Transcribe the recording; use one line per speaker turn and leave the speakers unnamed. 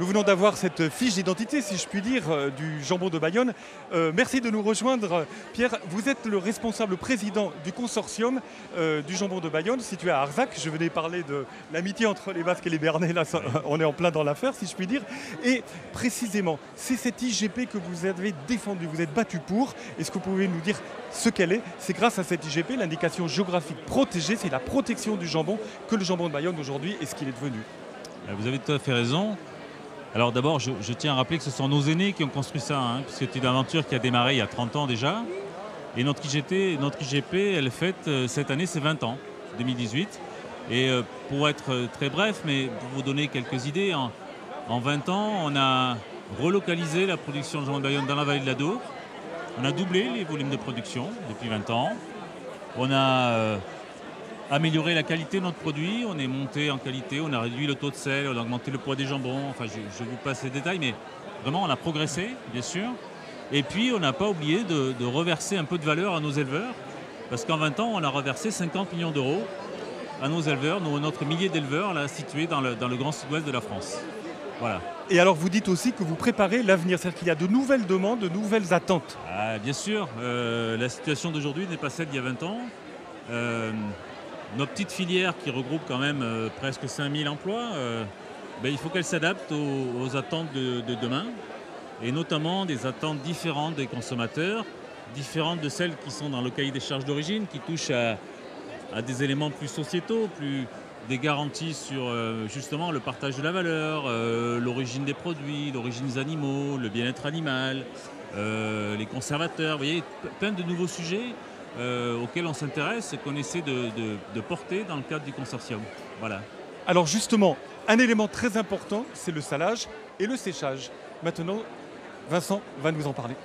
Nous venons d'avoir cette fiche d'identité, si je puis dire, du jambon de Bayonne. Merci de nous rejoindre. Pierre, vous êtes le responsable président du consortium du jambon de Bayonne, situé à Arzac. Je venais parler de l'amitié entre les Basques et les Béarnais. Là, on est en plein dans l'affaire, si je puis dire. Et précisément, c'est cette IGP que vous avez défendue, vous êtes battu pour. Est-ce que vous pouvez nous dire ce qu'elle est? C'est grâce à cette IGP, l'indication géographique protégée, c'est la protection du jambon, que le jambon de Bayonne aujourd'hui est ce qu'il est devenu.
Vous avez tout à fait raison. Alors d'abord, je tiens à rappeler que ce sont nos aînés qui ont construit ça, puisque c'est une aventure qui a démarré il y a 30 ans déjà. Et notre IGP, elle fête cette année ses 20 ans, 2018. Et pour être très bref, mais pour vous donner quelques idées, en 20 ans, on a relocalisé la production de jambon de Bayonne dans la vallée de l'Adour. On a doublé les volumes de production depuis 20 ans. On a amélioré la qualité de notre produit, on est monté en qualité, on a réduit le taux de sel, on a augmenté le poids des jambons, enfin je vous passe les détails, mais vraiment on a progressé, bien sûr. Et puis on n'a pas oublié de reverser un peu de valeur à nos éleveurs, parce qu'en 20 ans on a reversé 50 millions d'euros à nos éleveurs, notre millier d'éleveurs là situés dans le grand sud-ouest de la France. Voilà.
Et alors vous dites aussi que vous préparez l'avenir, c'est-à-dire qu'il y a de nouvelles demandes, de nouvelles attentes.
Bien sûr, la situation d'aujourd'hui n'est pas celle d'il y a 20 ans. Nos petites filières qui regroupent quand même presque 5000 emplois, il faut qu'elles s'adaptent aux attentes de demain, et notamment des attentes différentes des consommateurs, différentes de celles qui sont dans le cahier des charges d'origine, qui touchent à des éléments plus sociétaux, des garanties sur justement le partage de la valeur, l'origine des produits, l'origine des animaux, le bien-être animal, les conservateurs, vous voyez, plein de nouveaux sujets auxquels on s'intéresse et qu'on essaie de porter dans le cadre du consortium. Voilà.
Alors justement, un élément très important, c'est le salage et le séchage. Maintenant, Vincent va nous en parler.